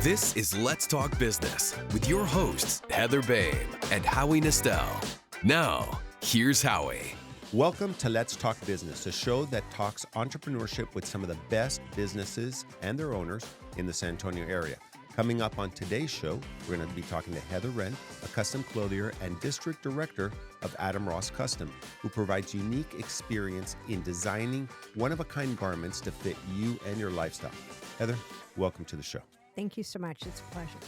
This is Let's Talk Business with your hosts, Heather Boehme and Howie Nestel. Now, here's Howie. Welcome to Let's Talk Business, a show that talks entrepreneurship with some of the best businesses and their owners in the San Antonio area. Coming up on today's show, we're going to be talking to Heather Renn, a custom clothier and district director of Adam Ross Custom, who provides unique experience in designing one-of-a-kind garments to fit you and your lifestyle. Heather, welcome to the show. Thank you so much. It's a pleasure.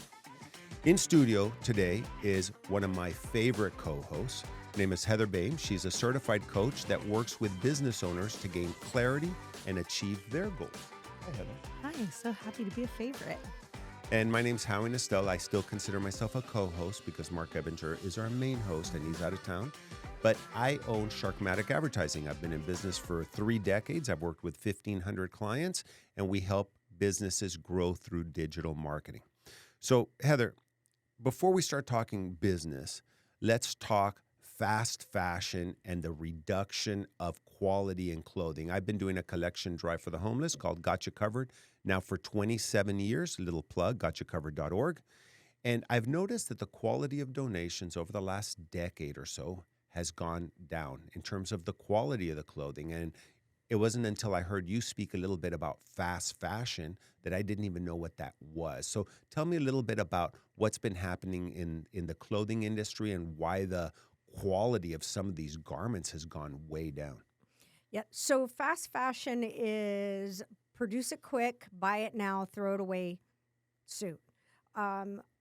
In studio today is one of my favorite co-hosts. Her name is Heather Boehme. She's a certified coach that works with business owners to gain clarity and achieve their goals. Hi, Heather. Hi, so happy to be a favorite. And my name's Howie Nestel. I still consider myself a co-host because Marc Ebinger is our main host and he's out of town. But I own Matic Advertising. I've been in business for 3 decades. I've worked with 1,500 clients, and we help businesses grow through digital marketing. So, Heather, before we start talking business, let's talk fast fashion and the reduction of quality in clothing. I've been doing a collection drive for the homeless called Got You Covered now for 27 years, little plug, gotyacovered.org. And I've noticed that the quality of donations over the last decade or so has gone down in terms of the quality of the clothing. And it wasn't until I heard you speak a little bit about fast fashion that I didn't even know what that was. So tell me a little bit about what's been happening in the clothing industry and why the quality of some of these garments has gone way down. Yeah, so fast fashion is produce it quick, buy it now, throw it away soon.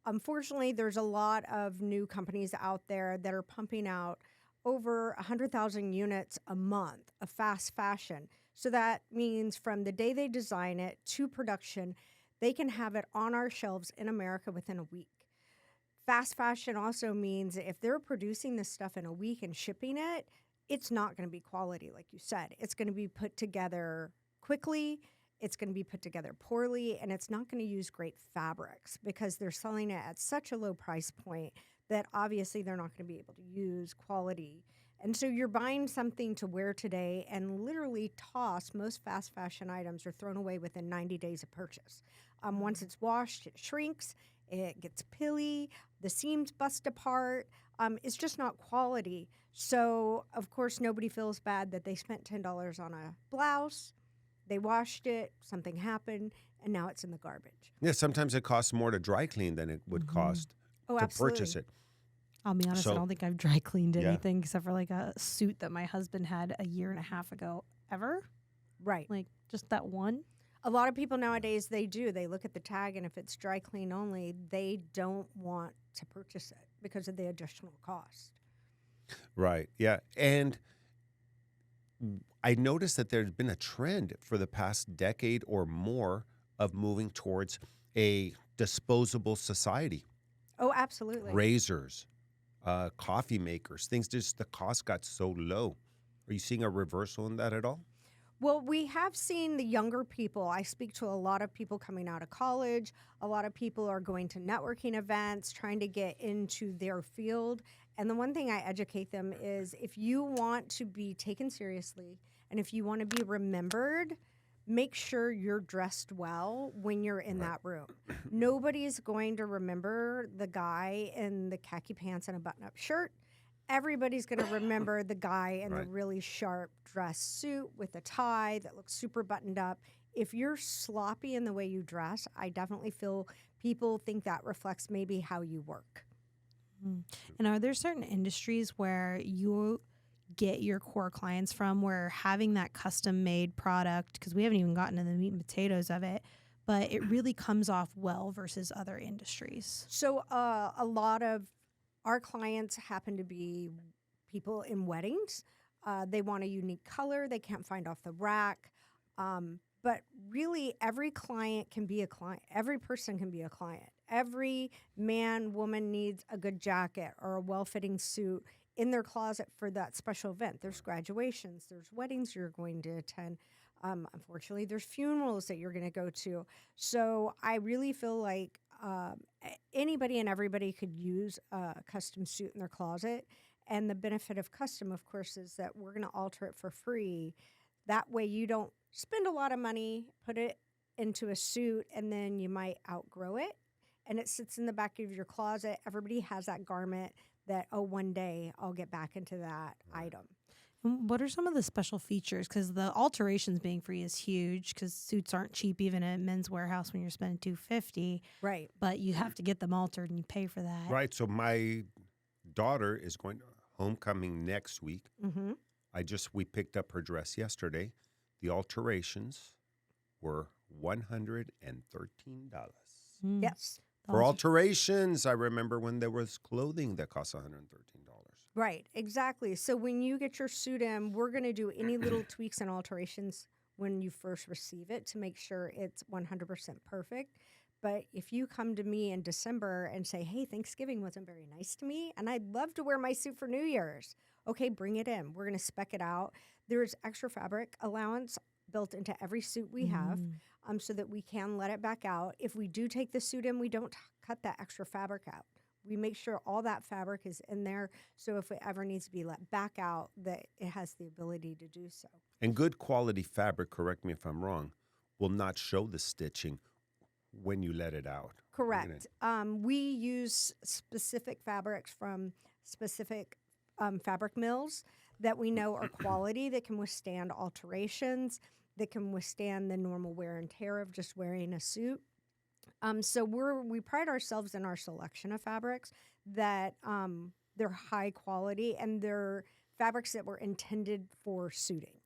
Unfortunately, there's a lot of new companies out there that are pumping out over 100,000 units a month of fast fashion. So that means from the day they design it to production, they can have it on our shelves in America within a week. Fast fashion also means if they're producing this stuff in a week and shipping it, it's not going to be quality, like you said. It's going to be put together quickly, it's going to be put together poorly, and it's not going to use great fabrics because they're selling it at such a low price point that obviously they're not going to be able to use quality. And so you're buying something to wear today and literally toss. Most fast fashion items are thrown away within 90 days of purchase. Once it's washed, it shrinks, it gets pilly, the seams bust apart. It's just not quality. So, of course, nobody feels bad that they spent $10 on a blouse, they washed it, something happened, and now it's in the garbage. Yeah, sometimes it costs more to dry clean than it would cost to purchase it. I'll be honest, I don't think I've dry cleaned anything except for like a suit that my husband had a year and a half ago ever. Right. Like just that one. A lot of people nowadays, they do. They look at the tag, and if it's dry clean only, they don't want to purchase it because of the additional cost. Right, yeah. And I noticed that there's been a trend for the past decade or more of moving towards a disposable society. Oh, absolutely. Razors, coffee makers, things, just the cost got so low. Are you seeing a reversal in that at all? Well, we have seen the younger people. I speak to a lot of people coming out of college. A lot of people are going to networking events, trying to get into their field. And the one thing I educate them is if you want to be taken seriously and if you want to be remembered, make sure you're dressed well when you're in that room. Nobody's going to remember the guy in the khaki pants and a button-up shirt. Everybody's going to remember the guy in the really sharp dress suit with a tie that looks super buttoned up. If you're sloppy in the way you dress, I definitely feel people think that reflects maybe how you work. And are there certain industries where you get your core clients from where having that custom-made product, because we haven't even gotten to the meat and potatoes of it, but it really comes off well versus other industries? So a lot of our clients happen to be people in weddings. They want a unique color they can't find off the rack. But really, every client can be a client. Every person can be a client. Every man, woman needs a good jacket or a well-fitting suit in their closet for that special event. There's graduations. There's weddings you're going to attend. Unfortunately, there's funerals that you're going to go to. So I really feel like anybody and everybody could use a custom suit in their closet. And the benefit of custom, of course, is that we're going to alter it for free. That way you don't spend a lot of money, put it into a suit and then you might outgrow it and it sits in the back of your closet. Everybody has that garment that, oh, one day I'll get back into that item. What are some of the special features? Because the alterations being free is huge because suits aren't cheap even at Men's Warehouse when you're spending $250. Right. But you have to get them altered and you pay for that. Right. So my daughter is going to homecoming next week. Mm-hmm. We picked up her dress yesterday. The alterations were $113. Yes. For alterations, I remember when there was clothing that cost $113. Right, exactly. So when you get your suit in, we're going to do any little tweaks and alterations when you first receive it to make sure it's 100% perfect. But if you come to me in December and say, hey, Thanksgiving wasn't very nice to me, and I'd love to wear my suit for New Year's, okay, bring it in. We're going to spec it out. There's extra fabric allowance built into every suit we have so that we can let it back out. If we do take the suit in, we don't cut that extra fabric out. We make sure all that fabric is in there, so if it ever needs to be let back out, that it has the ability to do so. And good quality fabric, correct me if I'm wrong, will not show the stitching when you let it out. Correct. We use specific fabrics from specific fabric mills that we know are quality, that can withstand alterations, that can withstand the normal wear and tear of just wearing a suit. So we pride ourselves in our selection of fabrics that they're high quality and they're fabrics that were intended for suiting.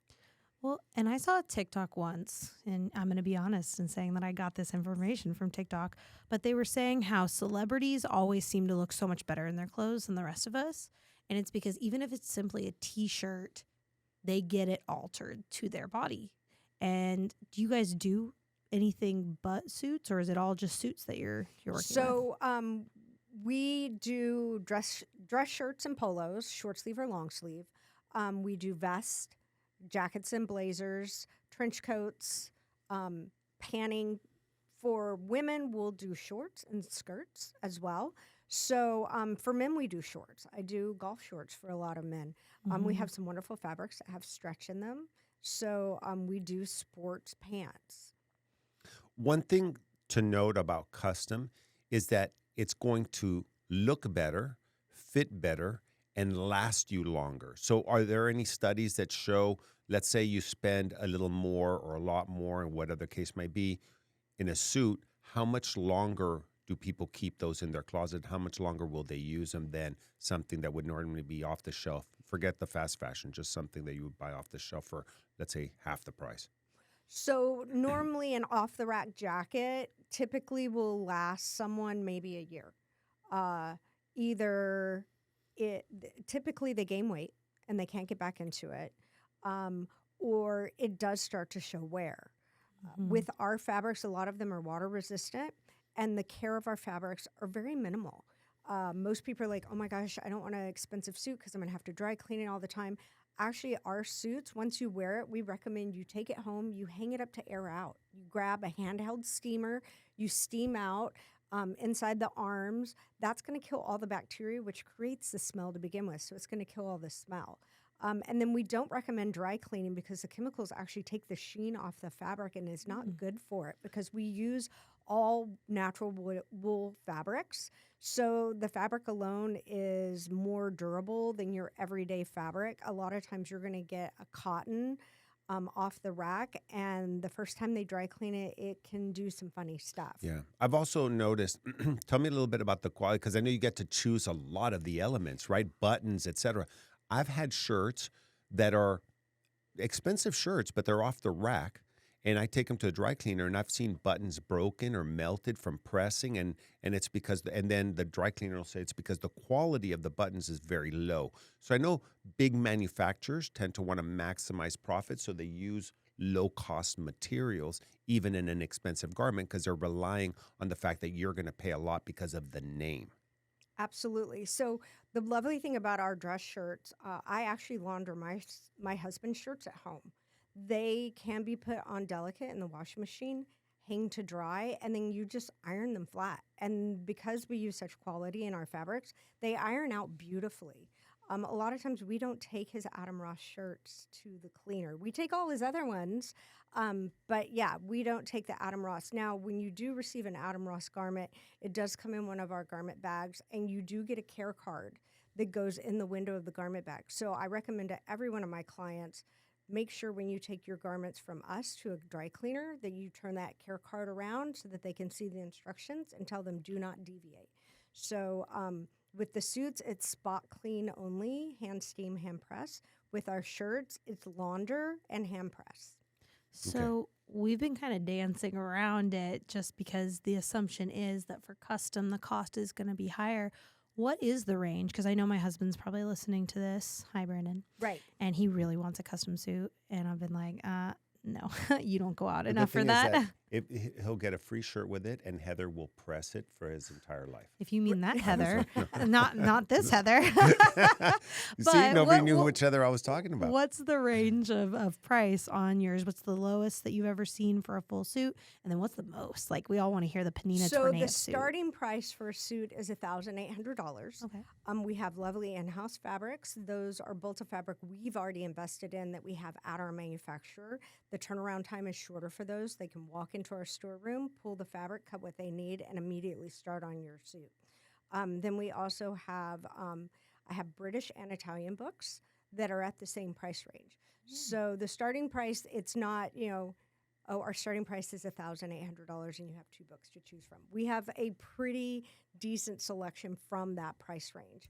Well, and I saw a TikTok once, and I'm going to be honest in saying that I got this information from TikTok, but they were saying how celebrities always seem to look so much better in their clothes than the rest of us. And it's because even if it's simply a T-shirt, they get it altered to their body. And do you guys do anything but suits, or is it all just suits that you're working with? So we do dress shirts and polos, short sleeve or long sleeve. We do vests, jackets and blazers, trench coats, panning. For women, we'll do shorts and skirts as well. So for men, we do shorts. I do golf shorts for a lot of men. We have some wonderful fabrics that have stretch in them. So we do sports pants. One thing to note about custom is that it's going to look better, fit better, and last you longer. So are there any studies that show, let's say you spend a little more or a lot more, and whatever the case may be, in a suit, how much longer do people keep those in their closet? How much longer will they use them than something that would normally be off the shelf? Forget the fast fashion, just something that you would buy off the shelf for, let's say, half the price. So normally an off-the-rack jacket typically will last someone maybe a year. Typically they gain weight and they can't get back into it, or it does start to show wear. With our fabrics, a lot of them are water resistant, and the care of our fabrics are very minimal. Most people are like, oh my gosh, I don't want an expensive suit because I'm going to have to dry clean it all the time. Actually, our suits, once you wear it, we recommend you take it home, you hang it up to air out. You grab a handheld steamer, you steam out inside the arms. That's going to kill all the bacteria, which creates the smell to begin with. So it's going to kill all the smell. And then we don't recommend dry cleaning because the chemicals actually take the sheen off the fabric and is not good for it because we use all natural wool fabrics. So the fabric alone is more durable than your everyday fabric. A lot of times you're going to get a cotton off the rack, and the first time they dry clean it, it can do some funny stuff. Yeah. I've also noticed, tell me a little bit about the quality, because I know you get to choose a lot of the elements, right? Buttons, etc. I've had shirts that are expensive shirts, but they're off the rack, and I take them to a dry cleaner, and I've seen buttons broken or melted from pressing, and it's because, and then the dry cleaner will say it's because the quality of the buttons is very low. So I know big manufacturers tend to want to maximize profits, so they use low-cost materials, even in an expensive garment, because they're relying on the fact that you're going to pay a lot because of the name. Absolutely. So the lovely thing about our dress shirts, I actually launder my husband's shirts at home. They can be put on delicate in the washing machine, hang to dry, and then you just iron them flat. And because we use such quality in our fabrics, they iron out beautifully. A lot of times we don't take his Adam Ross shirts to the cleaner. We take all his other ones, but yeah, we don't take the Adam Ross. Now, when you do receive an Adam Ross garment, it does come in one of our garment bags, and you do get a care card that goes in the window of the garment bag. So I recommend to every one of my clients, make sure when you take your garments from us to a dry cleaner that you turn that care card around so that they can see the instructions and tell them do not deviate. So with the suits, it's spot clean only, hand steam, hand press. With our shirts, it's launder and hand press. So we've been kind of dancing around it just because the assumption is that for custom, the cost is going to be higher. What is the range? Because I know my husband's probably listening to this. Hi, Brandon. Right. And he really wants a custom suit. And I've been like, no, you don't go out But enough the for thing is that. he'll get a free shirt with it, and Heather will press it for his entire life. If you mean that Heather, not this Heather. You see, nobody knew which Heather I was talking about. What's the range of price on yours? What's the lowest that you've ever seen for a full suit? And then what's the most? Like, we all want to hear the Panina So Tornado the starting price for a suit is $1,800. Okay. We have lovely in-house fabrics. Those are bolts of fabric we've already invested in that we have at our manufacturer. The turnaround time is shorter for those. They can walk into our storeroom, pull the fabric, cut what they need, and immediately start on your suit. Then we also have, I have British and Italian books that are at the same price range. So the starting price, it's not, our starting price is $1,800 and you have 2 books to choose from. We have a pretty decent selection from that price range.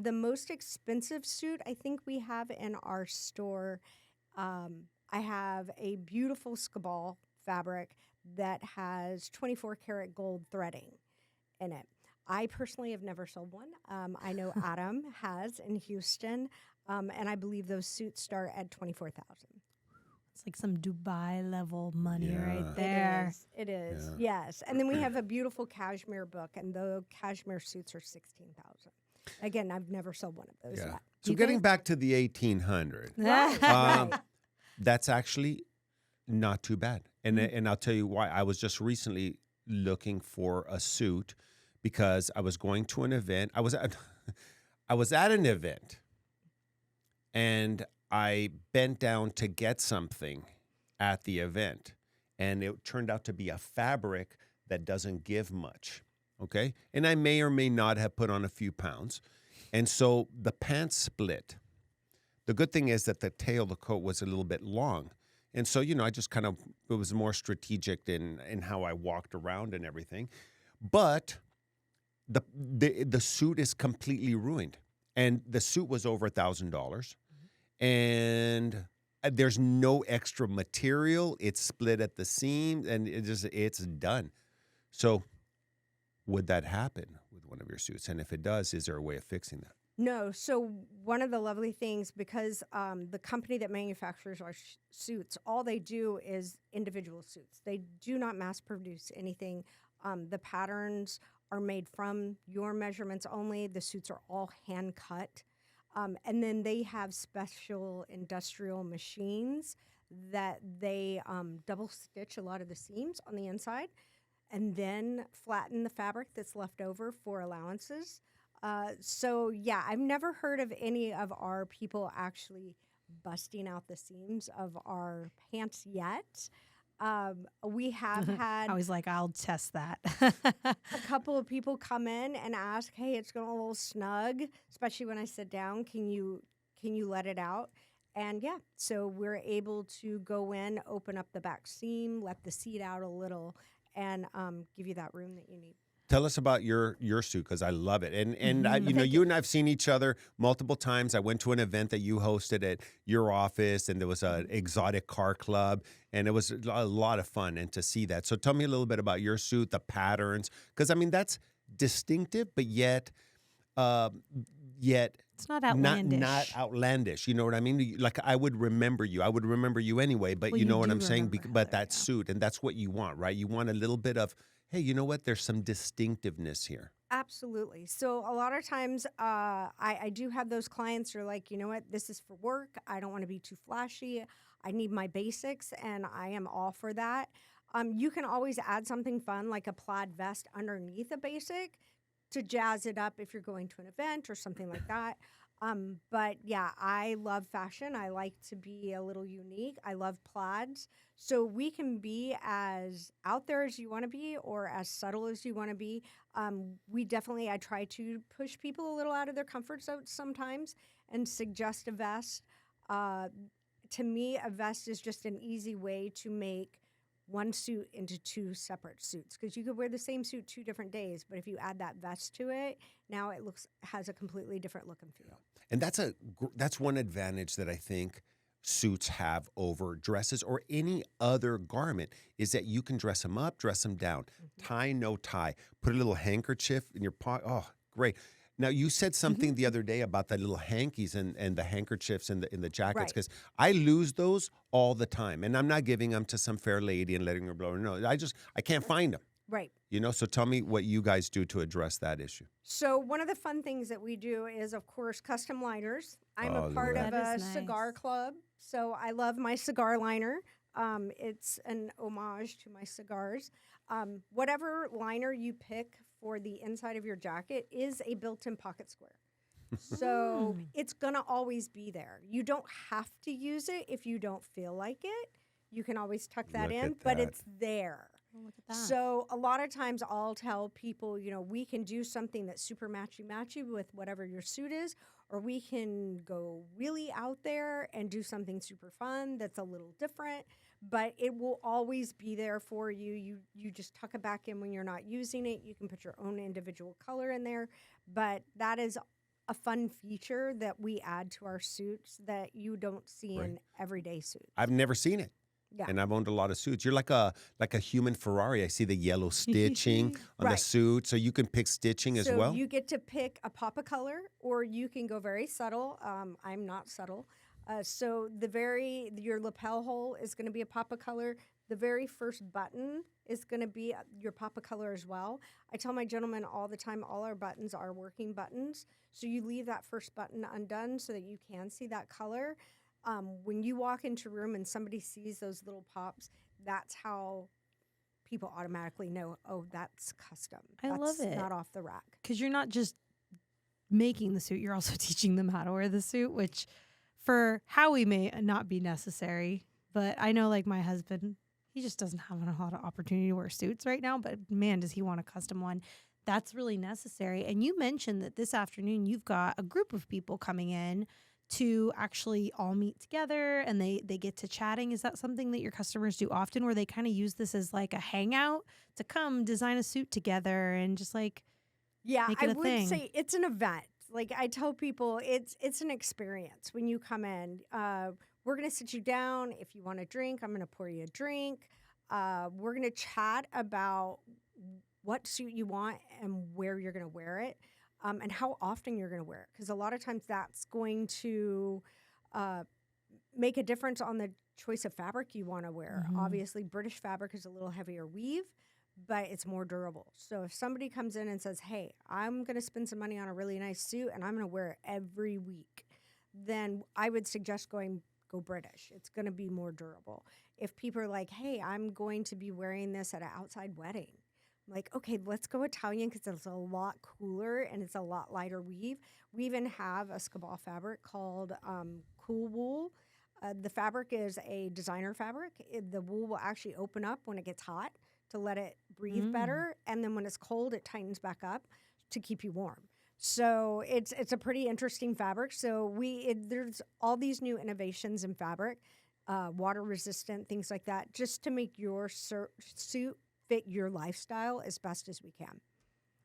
The most expensive suit I think we have in our store, I have a beautiful Skabal fabric that has 24 karat gold threading in it. I personally have never sold one. I know Adam has in Houston, and I believe those suits start at $24,000. It's like some Dubai level money right Yeah. there. It is. Yes. And then we have a beautiful cashmere book, and the cashmere suits are $16,000. Again, I've never sold one of those yet. So getting back to the 1800, Right. that's actually not too bad. And I'll tell you why. I was just recently looking for a suit because I was going to an event. I was at an event, and I bent down to get something at the event, and it turned out to be a fabric that doesn't give much, okay? And I may or may not have put on a few pounds, and so the pants split. The good thing is that the tail of the coat was a little bit long, and so, I just kind of, it was more strategic in how I walked around and everything. But the suit is completely ruined, and the suit was over $1,000. And there's no extra material. It's split at the seams, and it's done. So would that happen with one of your suits? And if it does, is there a way of fixing that? No. So one of the lovely things, because the company that manufactures our suits, all they do is individual suits. They do not mass produce anything. The patterns are made from your measurements only. The suits are all hand cut. And then they have special industrial machines that they double stitch a lot of the seams on the inside and then flatten the fabric that's left over for allowances. So, yeah, I've never heard of any of our people actually busting out the seams of our pants yet. We have had... I was like, I'll test that. a couple of people come in and ask, hey, it's going a little snug, especially when I sit down. Can you let it out? And, yeah, so we're able to go in, open up the back seam, let the seat out a little, and give you that room that you need. Tell us about your suit, because I love it. And I, you and I have seen each other multiple times. I went to an event that you hosted at your office, and there was an exotic car club, and it was a lot of fun and to see that. So tell me a little bit about your suit, the patterns, because, that's distinctive, but yet it's not outlandish. Not outlandish. You know what I mean? Like, I would remember you. I would remember you anyway, but you know what I'm saying? But that suit, and that's what you want, right? You want a little bit of, hey, you know what? There's some distinctiveness here. Absolutely. So a lot of times I do have those clients who are like, you know what? This is for work. I don't want to be too flashy. I need my basics, and I am all for that. You can always add something fun like a plaid vest underneath a basic to jazz it up if you're going to an event or something like that. But yeah, I love fashion. I like to be a little unique. I love plaids. So we can be as out there as you want to be or as subtle as you want to be. I try to push people a little out of their comfort zone sometimes and suggest a vest. Uh, to me, a vest is just an easy way to make one suit into two separate suits because you could wear the same suit 2 different days, but if you add that vest to it, now it has a completely different look and feel. And that's one advantage that I think suits have over dresses or any other garment is that you can dress them up, dress them down, tie, no tie, put a little handkerchief in your pocket. Oh, great. Now, you said something the other day about the little hankies and the handkerchiefs and the jackets, because I lose those all the time. And I'm not giving them to some fair lady and letting her blow her nose. I can't find them. Right. So tell me what you guys do to address that issue. So one of the fun things that we do is, of course, custom liners. I'm a part of a cigar club, so I love my cigar liner. It's an homage to my cigars. Whatever liner you pick for the inside of your jacket is a built-in pocket square. So it's going to always be there. You don't have to use it if you don't feel like it. You can always tuck that in, but it's there. Oh, look at that. So a lot of times I'll tell people, we can do something that's super matchy-matchy with whatever your suit is, or we can go really out there and do something super fun that's a little different, but it will always be there for you. You just tuck it back in when you're not using it. You can put your own individual color in there, and that is a fun feature that we add to our suits that you don't see in everyday suits. I've never seen it. Yeah. And I've owned a lot of suits. You're like a human Ferrari. I see the yellow stitching on the suit. So you can pick stitching as well? So you get to pick a pop of color, or you can go very subtle. I'm not subtle. So your lapel hole is going to be a pop of color. The very first button is going to be your pop of color as well. I tell my gentlemen all the time, all our buttons are working buttons. So you leave that first button undone so that you can see that color. When you walk into a room and somebody sees those little pops, that's how people automatically know, oh, that's custom. I love it. Not off the rack. Because you're not just making the suit, you're also teaching them how to wear the suit, which for Howie may not be necessary. But I know, like my husband, he just doesn't have a lot of opportunity to wear suits right now. But man, does he want a custom one. That's really necessary. And you mentioned that this afternoon you've got a group of people coming in to actually all meet together and they get to chatting. Is that something that your customers do often, where they kind of use this as like a hangout to come design a suit together and just like make it a thing? I would say it's an event. Like I tell people, it's an experience when you come in. We're going to sit you down. If you want a drink, I'm going to pour you a drink. We're going to chat about what suit you want and where you're going to wear it. And how often you're going to wear it. Because a lot of times that's going to make a difference on the choice of fabric you want to wear. Obviously, British fabric is a little heavier weave, but it's more durable. So if somebody comes in and says, hey, I'm going to spend some money on a really nice suit and I'm going to wear it every week, then I would suggest go British. It's going to be more durable. If people are like, hey, I'm going to be wearing this at an outside wedding, like, okay, let's go Italian because it's a lot cooler and it's a lot lighter weave. We even have a Scabal fabric called Cool Wool. The fabric is a designer fabric. The wool will actually open up when it gets hot to let it breathe better. And then when it's cold, it tightens back up to keep you warm. So it's a pretty interesting fabric. So there's all these new innovations in fabric, water resistant, things like that, just to make your suit fit your lifestyle as best as we can.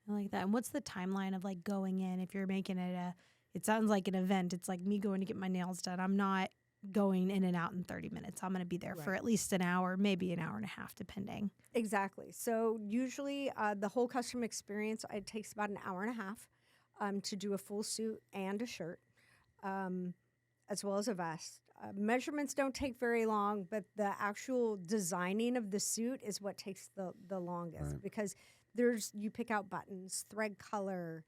I like that. And what's the timeline of like going in if you're making it sounds like an event. It's like me going to get my nails done. I'm not going in and out in 30 minutes. I'm going to be there for at least an hour, maybe an hour and a half, depending. Exactly. So usually the whole custom experience, it takes about an hour and a half to do a full suit and a shirt, as well as a vest. Measurements don't take very long, but the actual designing of the suit is what takes the longest because you pick out buttons, thread color,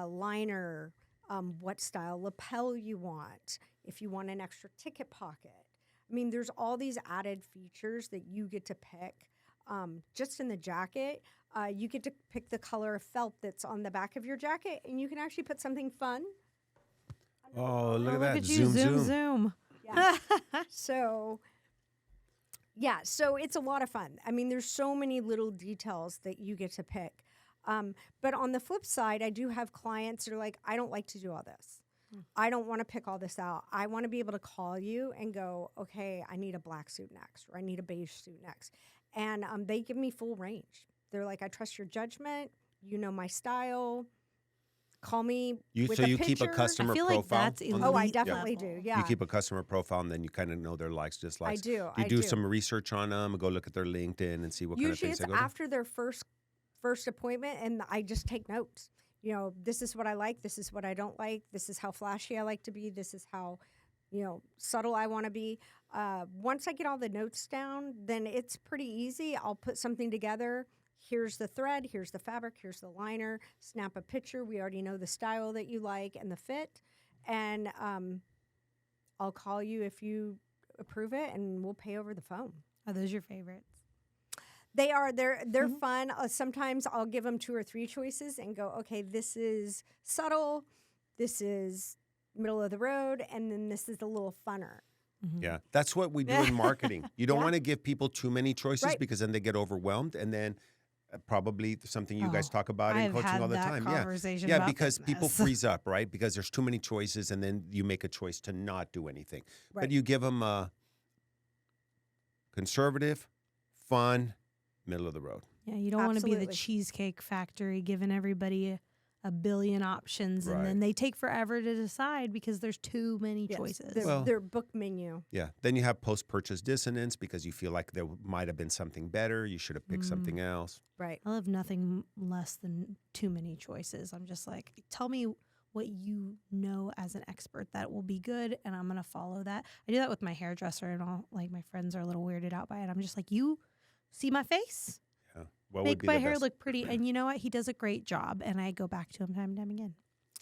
liner, what style lapel you want, if you want an extra ticket pocket. I mean, there's all these added features that you get to pick. Just in the jacket, you get to pick the color of felt that's on the back of your jacket, and you can actually put something fun Oh, look at that. at you, zoom. Yeah. So it's a lot of fun. I mean, there's so many little details that you get to pick. But on the flip side, I do have clients that are like, I don't like to do all this. I don't want to pick all this out. I want to be able to call you and go, okay, I need a black suit next, or I need a beige suit next. And they give me full range. They're like, I trust your judgment. You know my style. Call me. With So a you keep a picture. customer I feel like profile? that's on elite them? Oh, I definitely do. Yeah. You keep a customer profile, and then you kind of know their likes, dislikes. I do. You do some research on them, go look at their LinkedIn and see what kind of Usually things they it's go to. after their first appointment, and I just take notes. You know, this is what I like. This is what I don't like. This is how flashy I like to be. This is how, subtle I want to be. Once I get all the notes down, then it's pretty easy. I'll put something together. Here's the thread. Here's the fabric. Here's the liner. Snap a picture. We already know the style that you like and the fit. And I'll call you if you approve it, and we'll pay over the phone. Are those your favorites? They are. They're fun. Sometimes I'll give them 2 or 3 choices and go, okay, this is subtle, this is middle of the road, and then this is a little funner. Yeah, that's what we do in marketing. You don't Yeah. want to give people too many choices Right. because then they get overwhelmed, and then probably something you guys talk about in I've coaching had all the that time. conversation Yeah, about because people business. freeze up, right? Because there's too many choices, and then you make a choice to not do anything. Right. But you give them a conservative, fun, middle of the road. Yeah, you don't want to be the Absolutely. Cheesecake Factory giving everybody a billion options, and Right. then they take forever to decide because there's too many Yes, choices. their book menu. Yeah. Then you have post-purchase dissonance because you feel like there might have been something better. You should have picked something else. Right. I love nothing less than too many choices. I'm just like, tell me what you know as an expert that will be good, and I'm going to follow that. I do that with my hairdresser, and all like my friends are a little weirded out by it. I'm just like, you see my face? Yeah. What would Make be my the hair best? look pretty. And you know what? He does a great job, and I go back to him time and time again.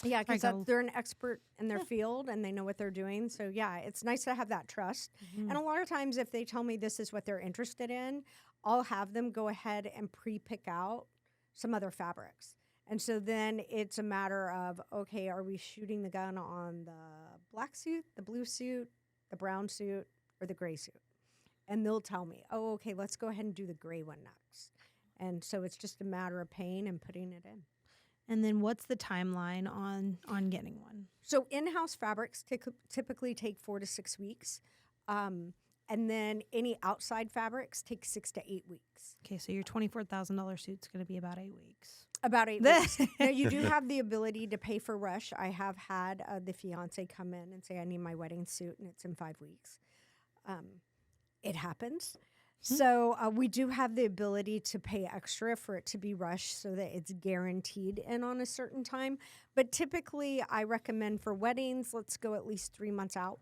Yeah, I because go- they're an expert in their field and they know what they're doing. So, yeah, it's nice to have that trust. And a lot of times, if they tell me this is what they're interested in, I'll have them go ahead and pre-pick out some other fabrics. And so then it's a matter of, okay, are we shooting the gun on the black suit, the blue suit, the brown suit, or the gray suit? And they'll tell me, oh, okay, let's go ahead and do the gray one next. And so it's just a matter of paying and putting it in. And then what's the timeline on getting one? So in-house fabrics typically take 4 to 6 weeks. And then any outside fabrics take 6 to 8 weeks. Okay, so your $24,000 suit's going to be about 8 weeks. About 8 weeks. Now, you do have the ability to pay for rush. I have had the fiance come in and say, I need my wedding suit, and it's in 5 weeks. It happens. So we do have the ability to pay extra for it to be rushed so that it's guaranteed in on a certain time. But typically, I recommend for weddings, let's go at least 3 months out.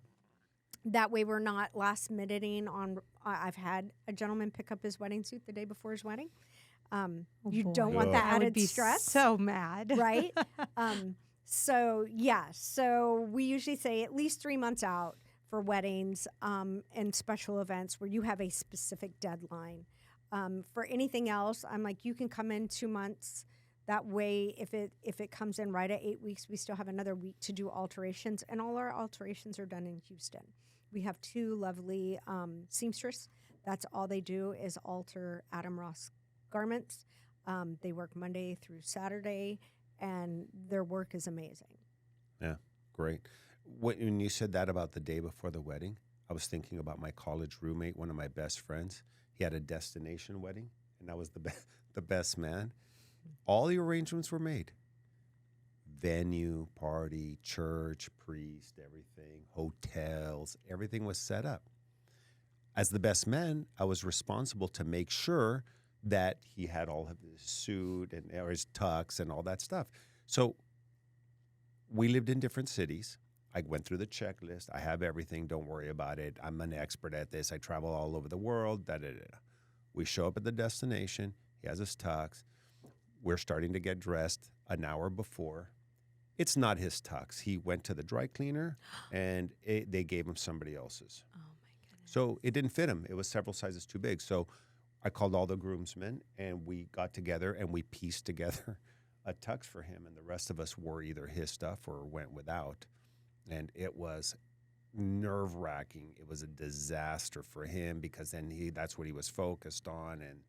That way we're not last minuting on. I've had a gentleman pick up his wedding suit the day before his wedding. You boy. don't want that I would added be stress. so mad. Right? So we usually say at least 3 months out for weddings and special events where you have a specific deadline. For anything else, I'm like, you can come in 2 months. That way, if it comes in right at 8 weeks, we still have another week to do alterations, and all our alterations are done in Houston. We have 2 lovely seamstress. That's all they do is alter Adam Ross garments. They work Monday through Saturday, and their work is amazing. Yeah, great. When you said that about the day before the wedding, I was thinking about my college roommate, one of my best friends. He had a destination wedding, and I was the best man. All the arrangements were made. Venue, party, church, priest, everything, hotels, everything was set up. As the best man, I was responsible to make sure that he had all of his suit and or his tux and all that stuff. So we lived in different cities. I went through the checklist. I have everything. Don't worry about it. I'm an expert at this. I travel all over the world. We show up at the destination. He has his tux. We're starting to get dressed an hour before. It's not his tux. He went to the dry cleaner, and they gave him somebody else's. Oh, my goodness. So it didn't fit him. It was several sizes too big. So I called all the groomsmen, and we got together, and we pieced together a tux for him, and the rest of us wore either his stuff or went without. And it was nerve-wracking. It was a disaster for him because then that's what he was focused on. And,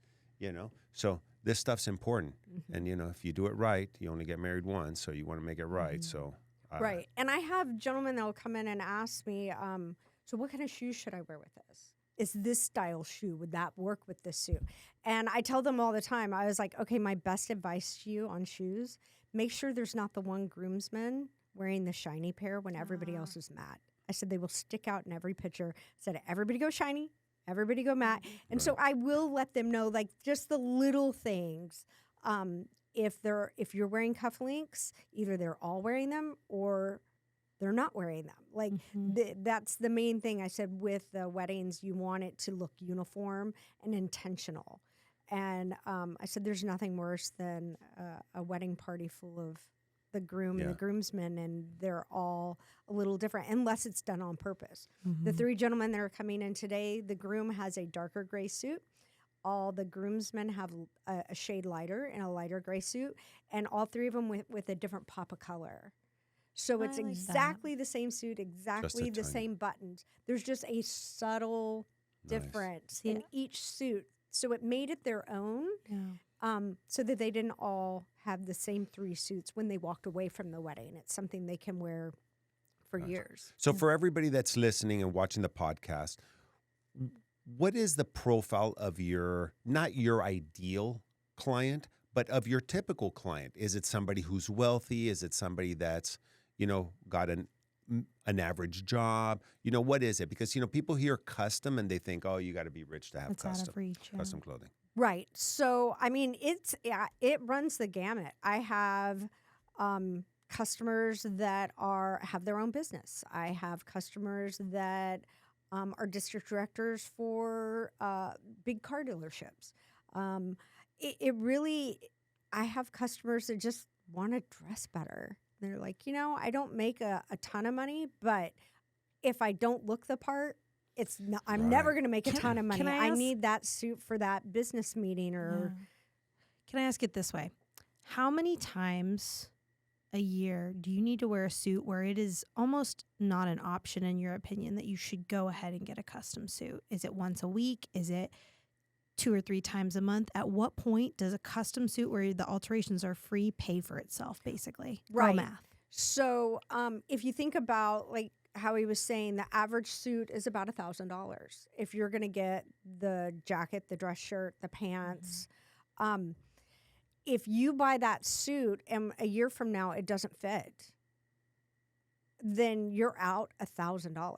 so this stuff's important. And, if you do it right, you only get married once, so you want to make it right. So right. And I have gentlemen that will come in and ask me, so what kind of shoes should I wear with this? Is this style shoe, would that work with this suit? And I tell them all the time, I was like, okay, my best advice to you on shoes, make sure there's not the one groomsman wearing the shiny pair when everybody else is matte. I said they will stick out in every picture. I said everybody go shiny, everybody go matte. And so I will let them know, like, just the little things. If you're wearing cufflinks, either they're all wearing them or they're not wearing them. Like that's the main thing. I said with the weddings, you want it to look uniform and intentional. And I said there's nothing worse than a wedding party full of the groom and the groomsmen, and they're all a little different, unless it's done on purpose. The 3 gentlemen that are coming in today, the groom has a darker gray suit. All the groomsmen have a shade lighter in a lighter gray suit, and all 3 of them with a different pop of color. So it's exactly the same suit, exactly the same buttons. There's just a subtle difference in each suit. So it made it their own, so that they didn't all have the same 3 suits when they walked away from the wedding. It's something they can wear for years. So for everybody that's listening and watching the podcast, what is the profile of not your ideal client, but of your typical client? Is it somebody who's wealthy? Is it somebody that's, got an average job? What is it? Because, people hear custom and they think, oh, you got to be rich to have custom, out of reach, custom clothing. Right. So, I mean, it runs the gamut. I have customers that have their own business. I have customers that are district directors for big car dealerships. I have customers that just want to dress better. They're like, I don't make a ton of money, but if I don't look the part, I'm never going to make a ton of money. I need that suit for that business meeting or. Can I ask it this way? How many times a year do you need to wear a suit where it is almost not an option, in your opinion, that you should go ahead and get a custom suit? Is it once a week? Is it 2 or 3 times a month? At what point does a custom suit where the alterations are free pay for itself, basically? Right. Girl math. So if you think about, like how he was saying, the average suit is about $1,000. If you're going to get the jacket, the dress shirt, the pants, if you buy that suit and a year from now it doesn't fit, then you're out $1,000.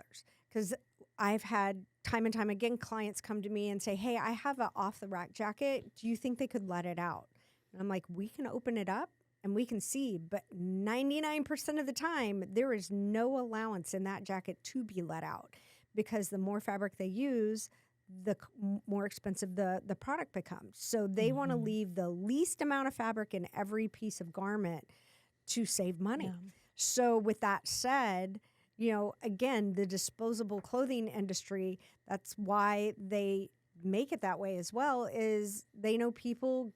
Because I've had time and time again clients come to me and say, hey, I have an off-the-rack jacket. Do you think they could let it out? And I'm like, we can open it up and we can see, but 99% of the time, there is no allowance in that jacket to be let out, because the more fabric they use, the more expensive the product becomes. So they want to leave the least amount of fabric in every piece of garment to save money. Yeah. So with that said, again, the disposable clothing industry, that's why they make it that way as well, is they know people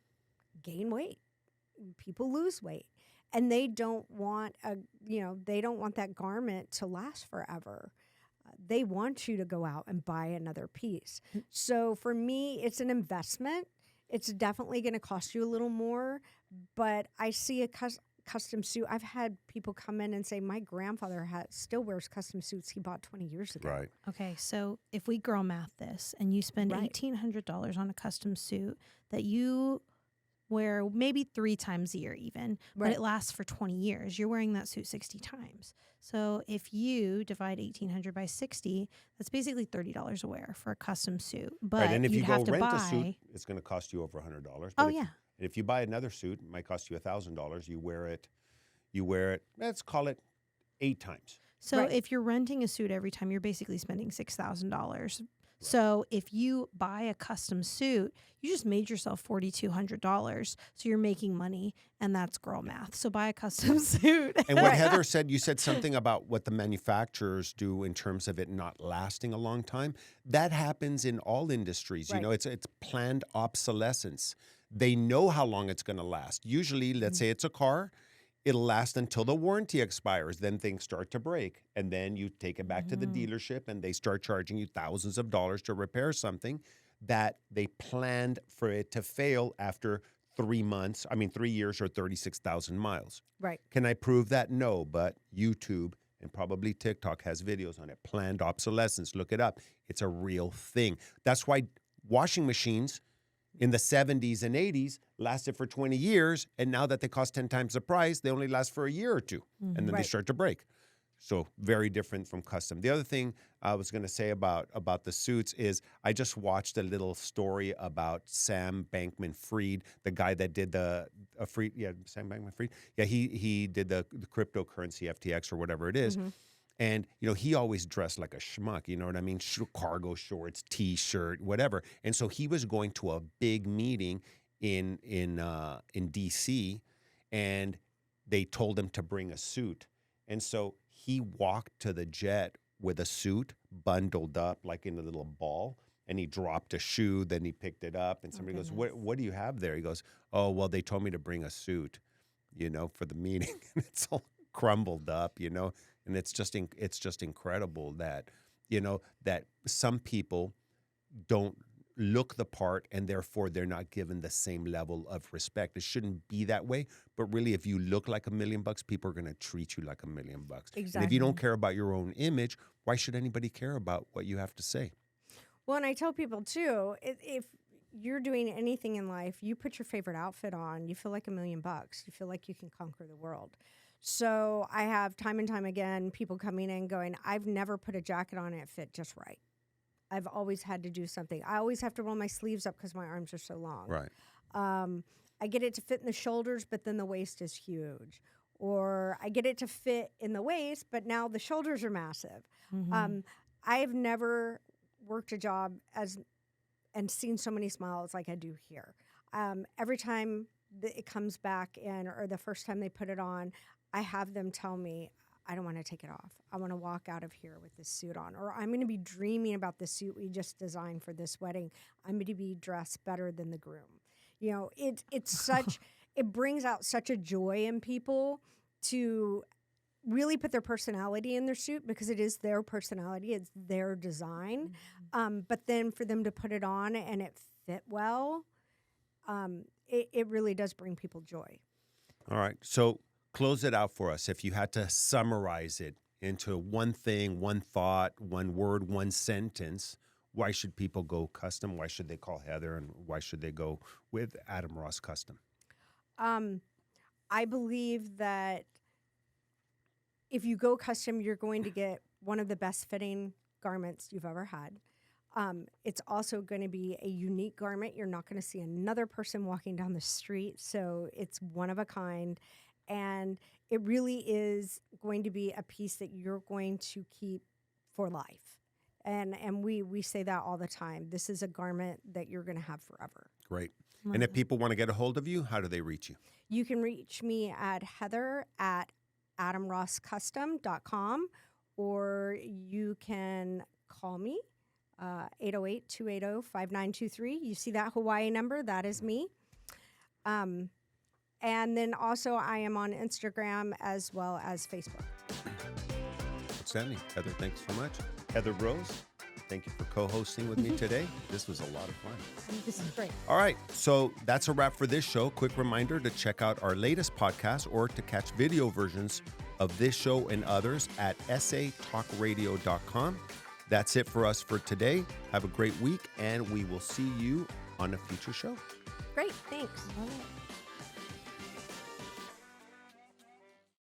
gain weight, people lose weight, and they don't want that garment to last forever. They want you to go out and buy another piece. So for me, it's an investment. It's definitely going to cost you a little more, but I see a custom suit. I've had people come in and say, my grandfather still wears custom suits he bought 20 years ago. Right. Okay, so if we girl math this and you spend $1,800 on a custom suit that you wear maybe 3 times a year even, but it lasts for 20 years, you're wearing that suit 60 times. So if you divide 1,800 by 60, that's basically $30 a wear for a custom suit. But and if you have go to rent buy a suit, it's going to cost you over $100. If you buy another suit, it might cost you $1,000. You wear it, let's call it 8 times. So if you're renting a suit every time, you're basically spending $6,000. So if you buy a custom suit, you just made yourself $4,200. So you're making money, and that's girl math. So buy a custom suit. And what Heather said, you said something about what the manufacturers do in terms of it not lasting a long time. That happens in all industries. You know, it's planned obsolescence. They know how long it's going to last. Usually, let's say it's a car. it'll last until the warranty expires. Then things start to break. And then you take it back to the dealership and they start charging you thousands of dollars to repair something that they planned for it to fail after 3 years or 36,000 miles. Right. Can I prove that? No, but YouTube and probably TikTok has videos on it. Planned obsolescence. Look it up. It's a real thing. That's why washing machines in the 70s and 80s lasted for 20 years, and now that they cost 10 times the price, they only last for a year or two, and then they start to break. So very different from custom. The other thing I was going to say about the suits is I just watched a little story about Sam Bankman-Fried, the guy that did Sam Bankman-Fried. Yeah, he did the cryptocurrency FTX or whatever it is. And, he always dressed like a schmuck, you know what I mean? Cargo shorts, T-shirt, whatever. And so he was going to a big meeting in D.C., and they told him to bring a suit. And so he walked to the jet with a suit bundled up like in a little ball, and he dropped a shoe, then he picked it up, and somebody goes, what do you have there? He goes, oh, well, they told me to bring a suit, for the meeting. And it's all crumbled up, and it's just incredible that, that some people don't look the part and therefore they're not given the same level of respect. It shouldn't be that way, but really if you look like $1 million, people are going to treat you like $1 million. Exactly. And if you don't care about your own image, why should anybody care about what you have to say? Well, and I tell people too, if you're doing anything in life, you put your favorite outfit on, you feel like $1 million. You feel like you can conquer the world. So I have time and time again people coming in going, I've never put a jacket on and it fit just right. I've always had to do something. I always have to roll my sleeves up because my arms are so long. Right. I get it to fit in the shoulders, but then the waist is huge. Or I get it to fit in the waist, but now the shoulders are massive. I've never worked a job and seen so many smiles like I do here. Every time it comes back in, or the first time they put it on, I have them tell me, I don't want to take it off. I want to walk out of here with this suit on. Or I'm going to be dreaming about the suit we just designed for this wedding. I'm going to be dressed better than the groom. It's such, it brings out such a joy in people to really put their personality in their suit because it is their personality. It's their design. But then for them to put it on and it fit well, it really does bring people joy. All right. So close it out for us. If you had to summarize it into one thing, one thought, one word, one sentence, why should people go custom? Why should they call Heather? And why should they go with Adam Ross Custom? I believe that if you go custom, you're going to get one of the best fitting garments you've ever had. It's also going to be a unique garment. You're not going to see another person walking down the street. So it's one of a kind. And it really is going to be a piece that you're going to keep for life. And we say that all the time. This is a garment that you're going to have forever. Great. And if people want to get a hold of you, how do they reach you? You can reach me at heather@adamrosscustom.com, or you can call me, 808-280-5923. You see that Hawaii number? That is me. And then also I am on Instagram as well as Facebook. Outstanding. Heather, thanks so much. Heather Rose, thank you for co-hosting with me today. This was a lot of fun. This is great. All right, so that's a wrap for this show. Quick reminder to check out our latest podcast or to catch video versions of this show and others at satalkradio.com. That's it for us for today. Have a great week, and we will see you on a future show. Great, thanks. Love it.